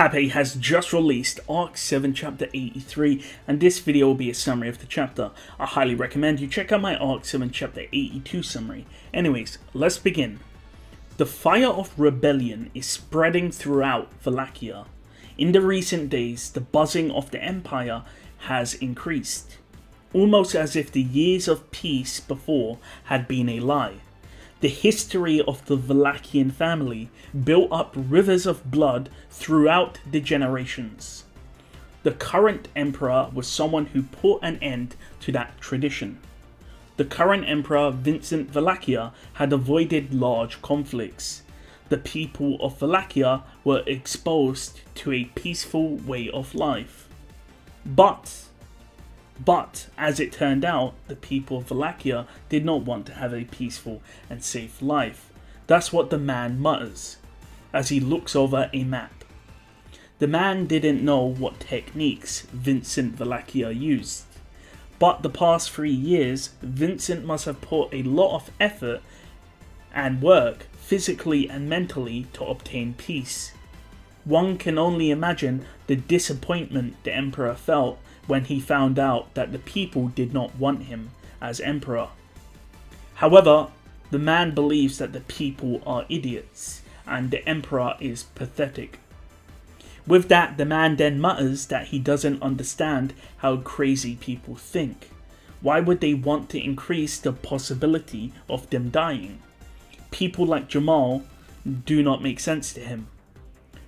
Pape has just released Arc 7 Chapter 83, and this video will be a summary of the chapter. I highly recommend you check out my Arc 7 Chapter 82 summary. Anyways, let's begin. The fire of rebellion is spreading throughout Wallachia. In the recent days, the buzzing of the Empire has increased, almost as if the years of peace before had been a lie. The history of the Wallachian family built up rivers of blood throughout the generations. The current emperor was someone who put an end to that tradition. The current emperor, Vincent Wallachia, had avoided large conflicts. The people of Wallachia were exposed to a peaceful way of life. But as it turned out, the people of Wallachia did not want to have a peaceful and safe life. That's what the man mutters as he looks over a map. The man didn't know what techniques Vincent Wallachia used, but the past 3 years, Vincent must have put a lot of effort and work, physically and mentally, to obtain peace. One can only imagine the disappointment the emperor felt when he found out that the people did not want him as emperor. However, the man believes that the people are idiots and the emperor is pathetic. With that, the man then mutters that he doesn't understand how crazy people think. Why would they want to increase the possibility of them dying? People like Jamal do not make sense to him.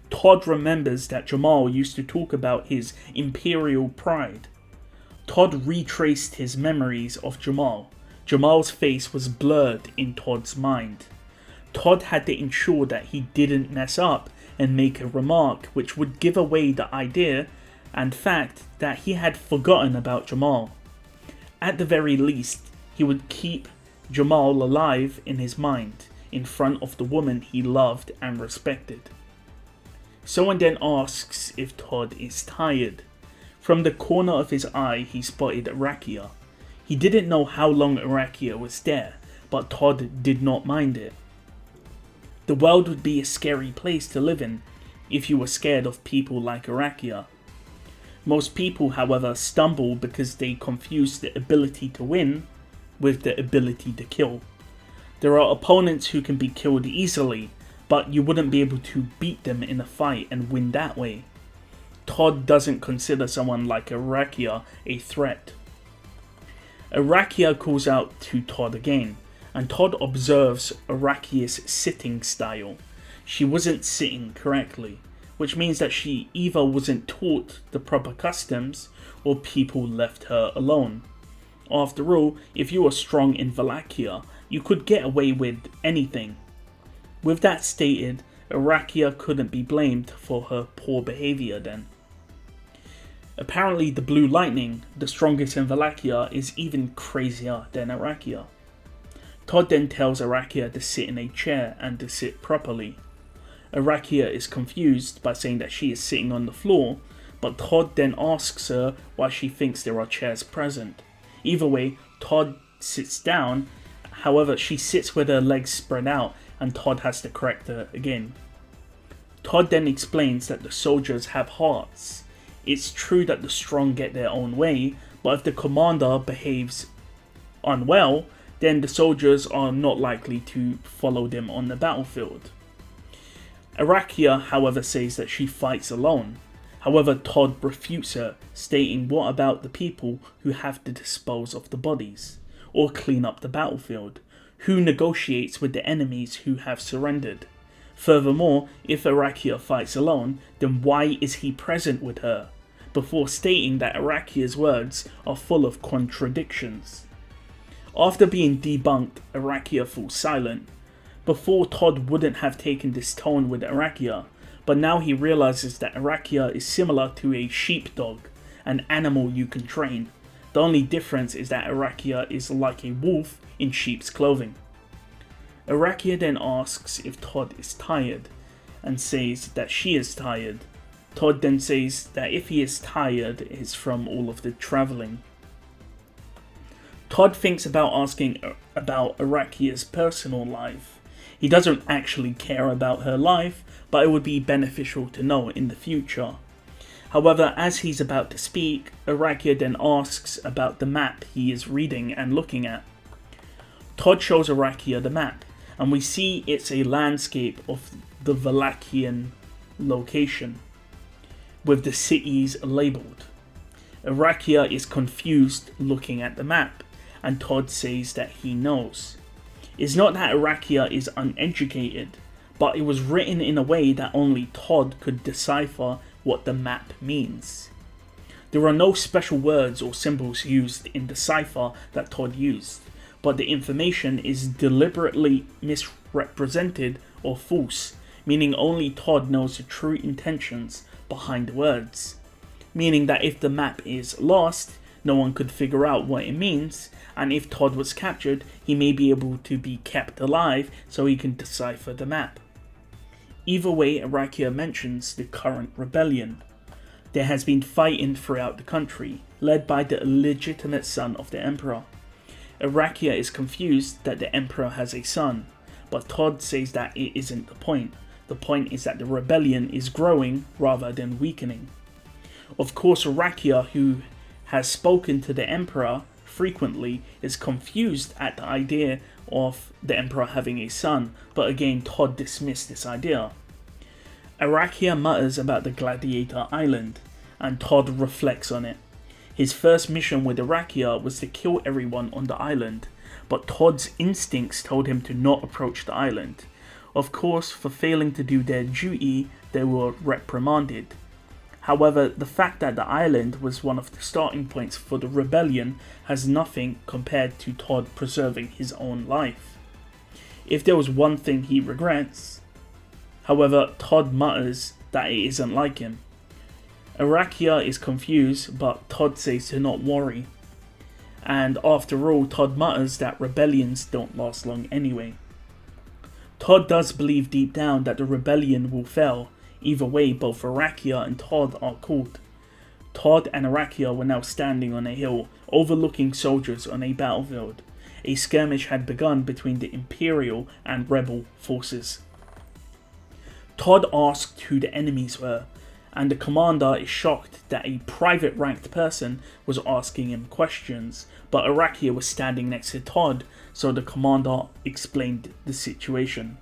Todd remembers that Jamal used to talk about his imperial pride. Todd retraced his memories of Jamal. Jamal's face was blurred in Todd's mind. Todd had to ensure that he didn't mess up and make a remark which would give away the idea and fact that he had forgotten about Jamal. At the very least, he would keep Jamal alive in his mind, in front of the woman he loved and respected. Someone then asks if Todd is tired. From the corner of his eye, he spotted arakiya. He didn't know how long arakiya was there, but Todd did not mind it. The world would be a scary place to live in if you were scared of people like arakiya. Most people, however, stumble because they confuse the ability to win with the ability to kill. There are opponents who can be killed easily, but you wouldn't be able to beat them in a fight and win that way. Todd doesn't consider someone like arakiya a threat. Arakiya calls out to Todd again, and Todd observes arakiya's sitting style. She wasn't sitting correctly, which means that she either wasn't taught the proper customs or people left her alone. After all, if you were strong in Wallachia, you could get away with anything. With that stated, arakiya couldn't be blamed for her poor behaviour then. Apparently the Blue Lightning, the strongest in Wallachia, is even crazier than arakiya. Todd then tells arakiya to sit in a chair and to sit properly. Arakiya is confused by saying that she is sitting on the floor, but Todd then asks her why she thinks there are chairs present. Either way, Todd sits down, however she sits with her legs spread out and Todd has to correct her again. Todd then explains that the soldiers have hearts. It's true that the strong get their own way, but if the commander behaves unwell, then the soldiers are not likely to follow them on the battlefield. Arakiya, however, says that she fights alone. However, Todd refutes her, stating what about the people who have to dispose of the bodies, or clean up the battlefield? Who negotiates with the enemies who have surrendered? Furthermore, if arakiya fights alone, then why is he present with her? Before stating that arakiya's words are full of contradictions. After being debunked, arakiya falls silent. Before, Todd wouldn't have taken this tone with arakiya, but now he realizes that arakiya is similar to a sheepdog, an animal you can train. The only difference is that arakiya is like a wolf in sheep's clothing. Arakiya then asks if Todd is tired, and says that she is tired. Todd then says that if he is tired, it's from all of the travelling. Todd thinks about asking about arakiya's personal life. He doesn't actually care about her life, but it would be beneficial to know in the future. However, as he's about to speak, Arakiya then asks about the map he is reading and looking at. Todd shows Arakiya the map, and we see it's a landscape of the Valakian location, with the cities labelled. Arakiya is confused looking at the map, and Todd says that he knows. It's not that Arakiya is uneducated, but it was written in a way that only Todd could decipher what the map means. There are no special words or symbols used in the cipher that Todd used, but the information is deliberately misrepresented or false, meaning only Todd knows the true intentions behind the words. Meaning that if the map is lost, no one could figure out what it means, and if Todd was captured, he may be able to be kept alive so he can decipher the map. Either way, Arakiya mentions the current rebellion. There has been fighting throughout the country, led by the illegitimate son of the emperor. Arakiya is confused that the emperor has a son, but Todd says that it isn't the point. The point is that the rebellion is growing rather than weakening. Of course, Arakiya, who has spoken to the emperor frequently, is confused at the idea of the emperor having a son, but again Todd dismissed this idea. Arakiya mutters about the Gladiator Island, and Todd reflects on it. His first mission with Arakiya was to kill everyone on the island, but Todd's instincts told him to not approach the island. Of course, for failing to do their duty, they were reprimanded. However, the fact that the island was one of the starting points for the rebellion has nothing compared to Todd preserving his own life. If there was one thing he regrets, however, Todd mutters that it isn't like him. Arakiya is confused, but Todd says to not worry. And after all, Todd mutters that rebellions don't last long anyway. Todd does believe deep down that the rebellion will fail. Either way, both Arakiya and Todd are caught. Todd and Arakiya were now standing on a hill, overlooking soldiers on a battlefield. A skirmish had begun between the Imperial and Rebel forces. Todd asked who the enemies were, and the commander is shocked that a private ranked person was asking him questions, but Arakiya was standing next to Todd, so the commander explained the situation.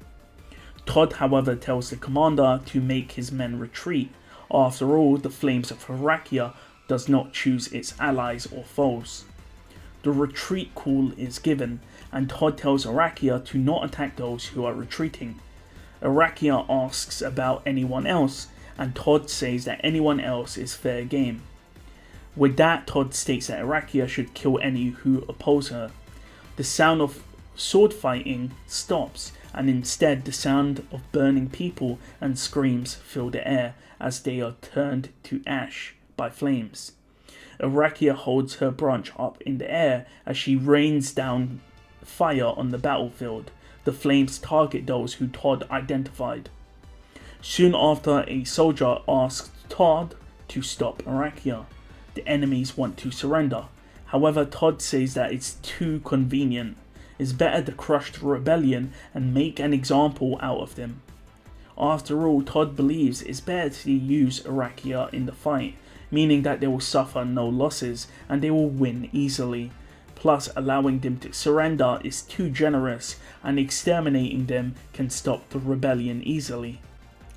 Todd, however, tells the commander to make his men retreat. After all, the flames of Arakiya does not choose its allies or foes. The retreat call is given, and Todd tells Arakiya to not attack those who are retreating. Arakiya asks about anyone else, and Todd says that anyone else is fair game. With that, Todd states that Arakiya should kill any who oppose her. The sound of sword fighting stops, and instead the sound of burning people and screams fill the air as they are turned to ash by flames. Arakiya holds her branch up in the air as she rains down fire on the battlefield. The flames target those who Todd identified. Soon after, a soldier asks Todd to stop Arakiya. The enemies want to surrender. However, Todd says that it's too convenient. It's better to crush the rebellion and make an example out of them. After all, Todd believes it's better to use Arakiya in the fight, meaning that they will suffer no losses and they will win easily. Plus, allowing them to surrender is too generous, and exterminating them can stop the rebellion easily.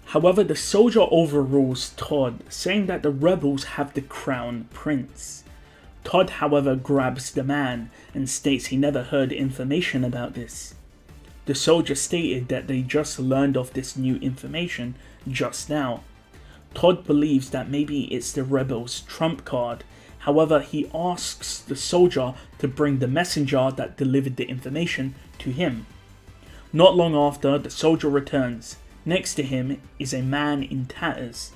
However, the soldier overrules Todd, saying that the rebels have the crown prince. Todd, however, grabs the man and states he never heard information about this. The soldier stated that they just learned of this new information just now. Todd believes that maybe it's the rebels' trump card. However, he asks the soldier to bring the messenger that delivered the information to him. Not long after, the soldier returns. Next to him is a man in tatters.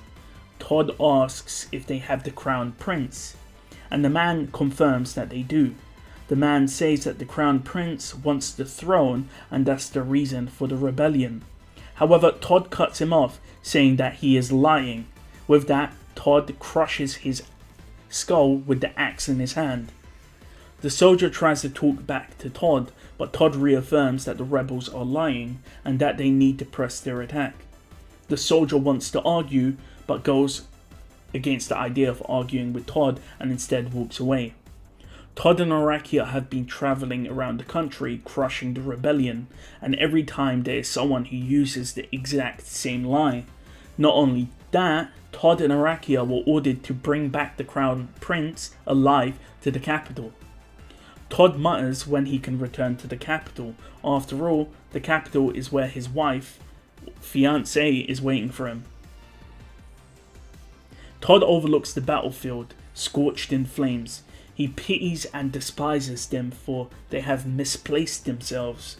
Todd asks if they have the crown prince, and the man confirms that they do. The man says that the crown prince wants the throne, and that's the reason for the rebellion. However, Todd cuts him off, saying that he is lying. With that, Todd crushes his skull with the axe in his hand. The soldier tries to talk back to Todd, but Todd reaffirms that the rebels are lying and that they need to press their attack. The soldier wants to argue, but goes against the idea of arguing with Todd and instead walks away. Todd and arakiya have been traveling around the country crushing the rebellion, and every time there is someone who uses the exact same lie. Not only that, Todd and arakiya were ordered to bring back the crown prince alive to the capital. Todd mutters when he can return to the capital. After all, the capital is where his wife, fiancée, is waiting for him. Todd overlooks the battlefield, scorched in flames. He pities and despises them, for they have misplaced themselves.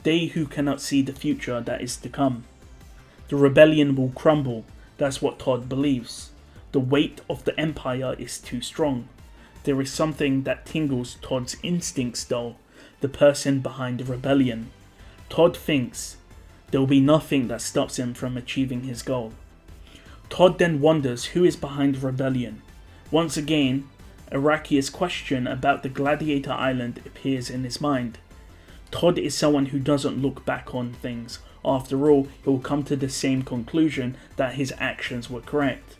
They who cannot see the future that is to come. The rebellion will crumble, that's what Todd believes. The weight of the empire is too strong. There is something that tingles Todd's instincts though, the person behind the rebellion. Todd thinks there will be nothing that stops him from achieving his goal. Todd then wonders who is behind the rebellion. Once again, arakiya's question about the gladiator island appears in his mind. Todd is someone who doesn't look back on things. After all, he will come to the same conclusion that his actions were correct.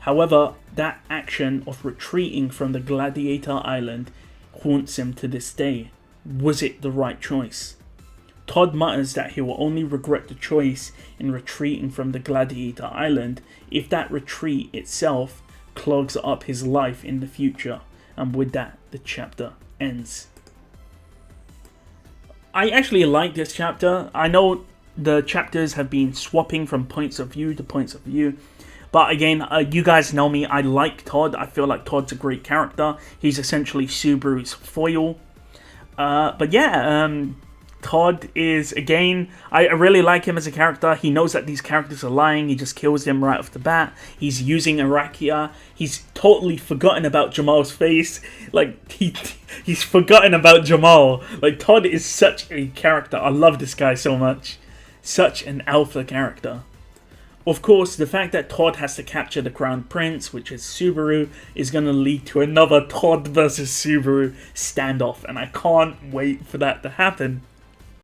However, that action of retreating from the gladiator island haunts him to this day. Was it the right choice? Todd mutters that he will only regret the choice in retreating from the gladiator island if that retreat itself clogs up his life in the future. And with that, the chapter ends. I actually like this chapter. I know the chapters have been swapping from points of view to points of view. But again, you guys know me, I like Todd. I feel like Todd's a great character. He's essentially Subaru's foil. But yeah, Todd is, again, I really like him as a character. He knows that these characters are lying. He just kills them right off the bat. He's using arakiya. He's totally forgotten about Jamal's face. Like, he's forgotten about Jamal. Like, Todd is such a character. I love this guy so much. Such an alpha character. Of course, the fact that Todd has to capture the Crown Prince, which is Subaru, is going to lead to another Todd versus Subaru standoff, and I can't wait for that to happen.